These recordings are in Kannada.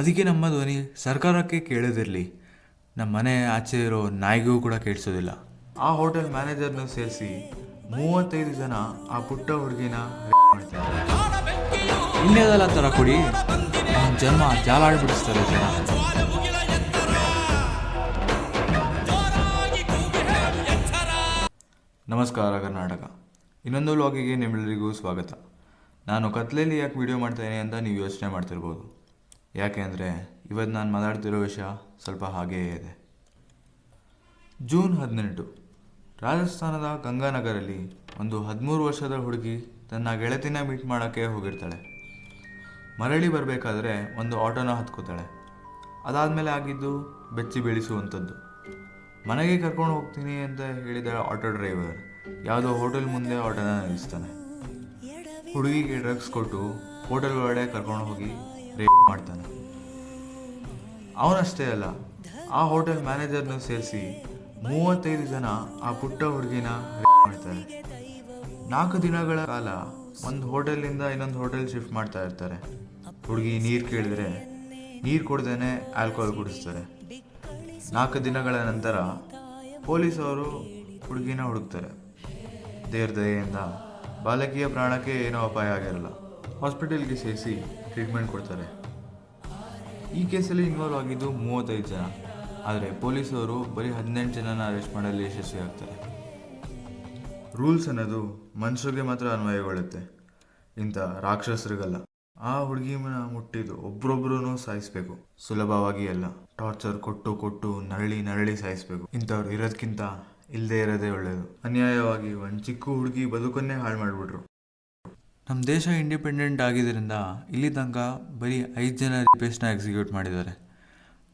ಅದಕ್ಕೆ ನಮ್ಮ ಧ್ವನಿ ಸರ್ಕಾರಕ್ಕೆ ಕೇಳೋದಿರಲಿ, ನಮ್ಮ ಮನೆ ಆಚೆ ಇರೋ ನಾಯಿಗೂ ಕೂಡ ಕೇಳಿಸೋದಿಲ್ಲ. ಆ ಹೋಟೆಲ್ ಮ್ಯಾನೇಜರ್ನ ಸೇರಿಸಿ 35 ಜನ ಆ ಪುಟ್ಟ ಹುಡುಗಿನ ಮಾಡ್ತಾರೆ. ಇನ್ನೇದಲ್ಲ ಥರ ಕೊಡಿ, ಅವನ ಜನ್ಮ ಜಾಲಾಡ್ಬಿಡಿಸ್ತಾರೆ ಜನ. ನಮಸ್ಕಾರ ಕರ್ನಾಟಕ, ಇನ್ನೊಂದು ವ್ಲಾಗಿಗೆ ನಿಮ್ಮೆಲ್ಲರಿಗೂ ಸ್ವಾಗತ. ನಾನು ಕತ್ಲೆಯಲ್ಲಿ ಯಾಕೆ ವಿಡಿಯೋ ಮಾಡ್ತಾಯಿದ್ದೀನಿ ಅಂತ ನೀವು ಯೋಚನೆ ಮಾಡ್ತಿರ್ಬೋದು. ಯಾಕೆ ಅಂದರೆ ಇವತ್ತು ನಾನು ಮಾತಾಡ್ತಿರೋ ವಿಷಯ ಸ್ವಲ್ಪ ಹಾಗೆಯೇ ಇದೆ. ಜೂನ್ 18, ರಾಜಸ್ಥಾನದ ಗಂಗಾನಗರಲ್ಲಿ ಒಂದು 13 ವರ್ಷದ ಹುಡುಗಿ ತನ್ನ ಗೆಳತಿನ ಮೀಟ್ ಮಾಡೋಕ್ಕೆ ಹೋಗಿರ್ತಾಳೆ. ಮರಳಿ ಬರಬೇಕಾದ್ರೆ ಒಂದು ಆಟೋನ ಹತ್ಕೋತಾಳೆ. ಅದಾದಮೇಲೆ ಆಗಿದ್ದು ಬೆಚ್ಚಿ ಬೀಳಿಸುವಂಥದ್ದು. ಮನೆಗೆ ಕರ್ಕೊಂಡು ಹೋಗ್ತೀನಿ ಅಂತ ಹೇಳಿದ ಆಟೋ ಡ್ರೈವರ್ ಯಾವುದೋ ಹೋಟೆಲ್ ಮುಂದೆ ಆಟೋನ ನಿಲ್ಲಿಸ್ತಾನೆ. ಹುಡುಗಿಗೆ ಡ್ರಗ್ಸ್ ಕೊಟ್ಟು ಹೋಟೆಲ್ ಒಳಗಡೆ ಕರ್ಕೊಂಡು ಹೋಗಿ ರೇಪ್ ಮಾಡ್ತಾನೆ. ಅವನಷ್ಟೇ ಅಲ್ಲ, ಆ ಹೋಟೆಲ್ ಮ್ಯಾನೇಜರ್ನ ಸೇರಿಸಿ 35 ಜನ ಆ ಪುಟ್ಟ ಹುಡುಗಿನ ರೇಪ್ ಮಾಡ್ತಾರೆ. 4 ದಿನಗಳ ಕಾಲ ಒಂದು ಹೋಟೆಲಿಂದ ಇನ್ನೊಂದು ಹೋಟೆಲ್ ಶಿಫ್ಟ್ ಮಾಡ್ತಾ ಇರ್ತಾರೆ. ಹುಡುಗಿ ನೀರು ಕೇಳಿದ್ರೆ ನೀರು ಕೊಡ್ದೇನೆ ಆಲ್ಕೋಹಾಲ್ ಕುಡಿಸ್ತಾರೆ. 4 ದಿನಗಳ ನಂತರ ಪೊಲೀಸವರು ಹುಡುಗಿನ ಹುಡುಕ್ತಾರೆ. ದೇವ್ರ ದಯೆಯಿಂದ ಬಾಲಕಿಯ ಪ್ರಾಣಕ್ಕೆ ಏನೋ ಅಪಾಯ ಆಗಿರಲ್ಲ. ಹಾಸ್ಪಿಟಲ್ಗೆ ಸೇರಿಸಿ ಟ್ರೀಟ್ಮೆಂಟ್ ಕೊಡ್ತಾರೆ. ಈ ಕೇಸಲ್ಲಿ ಇನ್ವಾಲ್ವ್ ಆಗಿದ್ದು 35 ಜನ, ಆದರೆ ಪೊಲೀಸವರು ಬರೀ 18 ಜನನ ಅರೆಸ್ಟ್ ಮಾಡಲು ಯಶಸ್ವಿಯಾಗ್ತಾರೆ. ರೂಲ್ಸ್ ಅನ್ನೋದು ಮನುಷ್ಯರಿಗೆ ಮಾತ್ರ ಅನ್ವಯಗೊಳ್ಳುತ್ತೆ, ಇಂಥ ರಾಕ್ಷಸರಿಗಲ್ಲ. ಆ ಹುಡುಗಿನ ಮುಟ್ಟಿದ್ದು ಒಬ್ರೊಬ್ರು ಸಾಯಿಸ್ಬೇಕು, ಸುಲಭವಾಗಿ ಅಲ್ಲ. ಟಾರ್ಚರ್ ಕೊಟ್ಟು ನರಳಿ ಸಾಯಿಸ್ಬೇಕು. ಇಂಥವ್ರು ಇರೋದಕ್ಕಿಂತ ಇಲ್ಲದೆ ಇರೋದೇ ಒಳ್ಳೆಯದು. ಅನ್ಯಾಯವಾಗಿ ಒಂದು ಚಿಕ್ಕ ಹುಡುಗಿ ಬದುಕನ್ನೇ ಹಾಳು ಮಾಡಿಬಿಟ್ರು. ನಮ್ಮ ದೇಶ ಇಂಡಿಪೆಂಡೆಂಟ್ ಆಗಿದ್ದರಿಂದ ಇಲ್ಲಿ ತನಕ ಬರೀ 5 ಜನ ರೇಪಿಸ್ಟ್ನ ಎಕ್ಸಿಕ್ಯೂಟ್ ಮಾಡಿದ್ದಾರೆ.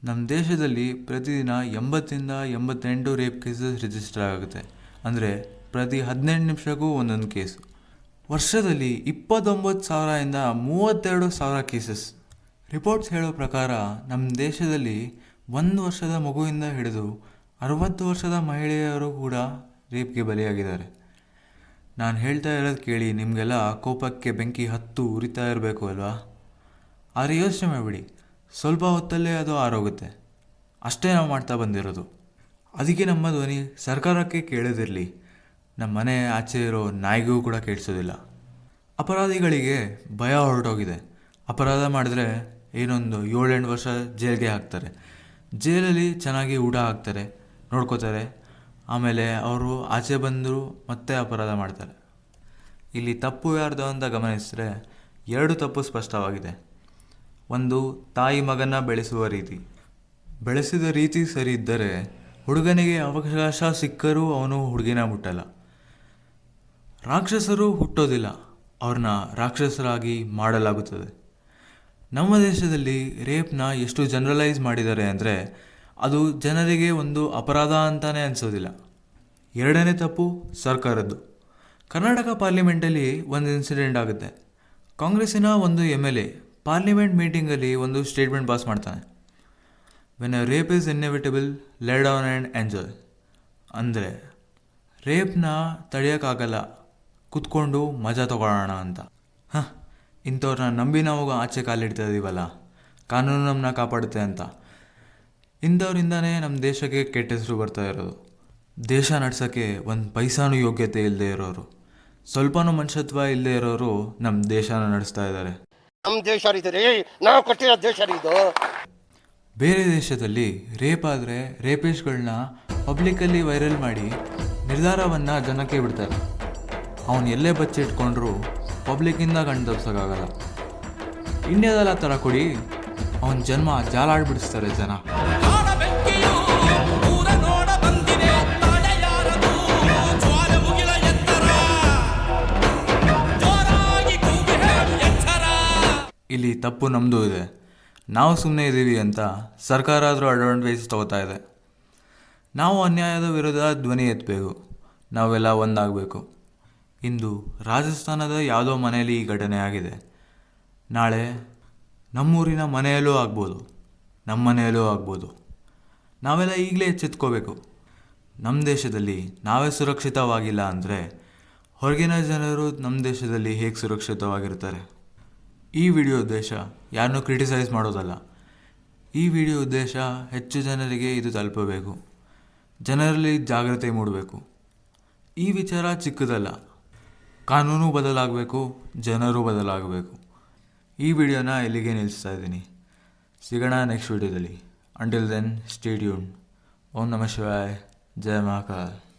ನಮ್ಮ ದೇಶದಲ್ಲಿ ಪ್ರತಿದಿನ 80 ಇಂದ 88 ರೇಪ್ ಕೇಸಸ್ ರಿಜಿಸ್ಟರ್ ಆಗುತ್ತೆ. ಅಂದರೆ ಪ್ರತಿ 18 ನಿಮಿಷಕ್ಕೂ ಒಂದೊಂದು ಕೇಸು. ವರ್ಷದಲ್ಲಿ 29,000 ಇಂದ 32,000 ಕೇಸಸ್. ರಿಪೋರ್ಟ್ಸ್ ಹೇಳೋ ಪ್ರಕಾರ ನಮ್ಮ ದೇಶದಲ್ಲಿ 1 ವರ್ಷದ ಮಗುವಿಂದ ಹಿಡಿದು 60 ವರ್ಷದ ಮಹಿಳೆಯರು ಕೂಡ ರೇಪ್ಗೆ ಬಲಿಯಾಗಿದ್ದಾರೆ. ನಾನು ಹೇಳ್ತಾ ಇರೋದು ಕೇಳಿ ನಿಮಗೆಲ್ಲ ಕೋಪಕ್ಕೆ ಬೆಂಕಿ ಹತ್ತು ಉರಿತಾ ಇರಬೇಕು ಅಲ್ವಾ? ಆದರೆ ಯೋಚನೆ ಮಾಡಿಬಿಡಿ, ಸ್ವಲ್ಪ ಹೊತ್ತಲ್ಲೇ ಅದು ಆರೋಗುತ್ತೆ. ಅಷ್ಟೇ ನಾವು ಮಾಡ್ತಾ ಬಂದಿರೋದು. ಅದಕ್ಕೆ ನಮ್ಮ ಧ್ವನಿ ಸರ್ಕಾರಕ್ಕೆ ಕೇಳೋದಿರಲಿ, ನಮ್ಮ ಮನೆ ಆಚೆ ಇರೋ ನಾಯಿಗೂ ಕೂಡ ಕೇಳಿಸೋದಿಲ್ಲ. ಅಪರಾಧಿಗಳಿಗೆ ಭಯ ಹೊರಟೋಗಿದೆ. ಅಪರಾಧ ಮಾಡಿದ್ರೆ ಏನೊಂದು 7-8 ವರ್ಷ ಜೈಲಿಗೆ ಹಾಕ್ತಾರೆ. ಜೈಲಲ್ಲಿ ಚೆನ್ನಾಗಿ ಊಟ ಹಾಕ್ತಾರೆ, ನೋಡ್ಕೋತಾರೆ. ಆಮೇಲೆ ಅವರು ಆಚೆ ಬಂದರು ಮತ್ತೆ ಅಪರಾಧ ಮಾಡ್ತಾರೆ. ಇಲ್ಲಿ ತಪ್ಪು ಯಾರ್ದು ಅಂತ ಗಮನಿಸಿದ್ರೆ 2 ತಪ್ಪು ಸ್ಪಷ್ಟವಾಗಿದೆ. ಒಂದು, ತಾಯಿ ಮಗನ ಬೆಳೆಸುವ ರೀತಿ. ಬೆಳೆಸಿದ ರೀತಿ ಸರಿ ಇದ್ದರೆ ಹುಡುಗನಿಗೆ ಅವಕಾಶ ಸಿಕ್ಕರೂ ಅವನು ಹುಡುಗಿನ ಮುಟ್ಟಲ್ಲ. ರಾಕ್ಷಸರು ಹುಟ್ಟೋದಿಲ್ಲ, ಅವ್ರನ್ನ ರಾಕ್ಷಸರಾಗಿ ಮಾಡಲಾಗುತ್ತದೆ. ನಮ್ಮ ದೇಶದಲ್ಲಿ ರೇಪ್ನ ಎಷ್ಟು ಜನರಲೈಸ್ ಮಾಡಿದ್ದಾರೆ ಅಂದರೆ ಅದು ಜನರಿಗೆ ಒಂದು ಅಪರಾಧ ಅಂತಲೇ ಅನಿಸೋದಿಲ್ಲ. 2ನೇ ತಪ್ಪು ಸರ್ಕಾರದ್ದು. ಕರ್ನಾಟಕ ಪಾರ್ಲಿಮೆಂಟಲ್ಲಿ ಒಂದು ಇನ್ಸಿಡೆಂಟ್ ಆಗುತ್ತೆ. ಕಾಂಗ್ರೆಸ್ಸಿನ ಒಂದು MLA ಪಾರ್ಲಿಮೆಂಟ್ ಮೀಟಿಂಗಲ್ಲಿ ಒಂದು ಸ್ಟೇಟ್ಮೆಂಟ್ ಪಾಸ್ ಮಾಡ್ತಾನೆ. When a rape is inevitable, ಲೇ ಡೌನ್ ಆ್ಯಂಡ್ ಎಂಜಾಯ್. ಅಂದರೆ ರೇಪ್ನ ತಡೆಯೋಕ್ಕಾಗಲ್ಲ, ಕುತ್ಕೊಂಡು ಮಜಾ ತಗೊಳ್ಳೋಣ ಅಂತ. ಇಂಥವ್ರನ್ನ ನಂಬಿ ನಾವು ಆಚೆ ಕಾಲಿಡ್ತಾ ಇದ್ದೀವಲ್ಲ, ಕಾನೂನು ನಮ್ಮನ್ನ ಕಾಪಾಡುತ್ತೆ ಅಂತ. ಇಂಥವ್ರಿಂದನೇ ನಮ್ಮ ದೇಶಕ್ಕೆ ಕೆಟ್ಟ ಹೆಸರು ಬರ್ತಾ ಇರೋದು. ದೇಶ ನಡೆಸೋಕ್ಕೆ ಒಂದು ಪೈಸಾನು ಯೋಗ್ಯತೆ ಇಲ್ಲದೆ ಇರೋರು, ಸ್ವಲ್ಪನೂ ಮನುಷ್ಯತ್ವ ಇಲ್ಲದೆ ಇರೋರು ನಮ್ಮ ದೇಶನ ನಡೆಸ್ತಾ ಇದ್ದಾರೆ. ನಮ್ಮ ದೇಶ ನಾವು ಕಟ್ಟಿರೋ ದೇಶ ಇದು. ಬೇರೆ ದೇಶದಲ್ಲಿ ರೇಪ್ ಆದರೆ ರೇಪಿಸ್ಟ್ಗಳನ್ನ ಪಬ್ಲಿಕ್ಕಲ್ಲಿ ವೈರಲ್ ಮಾಡಿ ನಿರ್ಧಾರವನ್ನು ಜನಕ್ಕೆ ಬಿಡ್ತಾರೆ. ಅವನು ಎಲ್ಲೇ ಬಚ್ಚಿಟ್ಕೊಂಡ್ರೂ ಪಬ್ಲಿಕ್ಕಿಂದ ಕಣ್ಣು ತಪ್ಸೋಕ್ಕಾಗಲ್ಲ. ಇಂಡಿಯಾದಲ್ಲಿ ಆ ಥರ ಕೊಡಿ, ಅವನ ಜನ್ಮ ಜಾಲಾಡ್ಬಿಡಿಸ್ತಾರೆ ಜನ. ಇಲ್ಲಿ ತಪ್ಪು ನಮ್ಮದು ಇದೆ. ನಾವು ಸುಮ್ಮನೆ ಇದ್ದೀವಿ ಅಂತ ಸರ್ಕಾರ ಆದರೂ ಅಡ್ವಾಂಟೇಜ್ ತಗೋತಾ ಇದೆ. ನಾವು ಅನ್ಯಾಯದ ವಿರುದ್ಧ ಧ್ವನಿ ಎತ್ತಬೇಕು, ನಾವೆಲ್ಲ ಒಂದಾಗಬೇಕು. ಇಂದು ರಾಜಸ್ಥಾನದ ಯಾವುದೋ ಮನೆಯಲ್ಲಿ ಈ ಘಟನೆ ಆಗಿದೆ. ನಾಳೆ ನಮ್ಮೂರಿನ ಮನೆಯಲ್ಲೂ ಆಗ್ಬೋದು, ನಮ್ಮ ಮನೆಯಲ್ಲೂ ಆಗ್ಬೋದು. ನಾವೆಲ್ಲ ಈಗಲೇ ಎಚ್ಚೆತ್ಕೋಬೇಕು. ನಮ್ಮ ದೇಶದಲ್ಲಿ ನಾವೇ ಸುರಕ್ಷಿತವಾಗಿಲ್ಲ ಅಂದರೆ ಹೊರಗಿನ ಜನರು ನಮ್ಮ ದೇಶದಲ್ಲಿ ಹೇಗೆ ಸುರಕ್ಷಿತವಾಗಿರ್ತಾರೆ? ಈ ವಿಡಿಯೋ ಉದ್ದೇಶ ಯಾರನ್ನೂ ಕ್ರಿಟಿಸೈಸ್ ಮಾಡೋದಲ್ಲ, ಈ ವಿಡಿಯೋ ಉದ್ದೇಶ ಹೆಚ್ಚು ಜನರಿಗೆ ಇದು ತಲುಪಬೇಕು, ಜನರಲ್ಲಿ ಜಾಗೃತಿ ಮೂಡಬೇಕು. ಈ ವಿಚಾರ ಚಿಕ್ಕದಲ್ಲ, ಕಾನೂನು ಬದಲಾಗಬೇಕು, ಜನರು ಬದಲಾಗಬೇಕು. ಈ ವಿಡಿಯೋನ ಇಲ್ಲಿಗೆ ನಿಲ್ಲಿಸ್ತಾ ಇದ್ದೀನಿ. ಸಿಗೋಣ ನೆಕ್ಸ್ಟ್ ವಿಡಿಯೋದಲ್ಲಿ. Until then stay tuned. ಓಂ ನಮಃ ಶಿವಾಯ. ಜಯ ಮಹಾಕಾಲ್.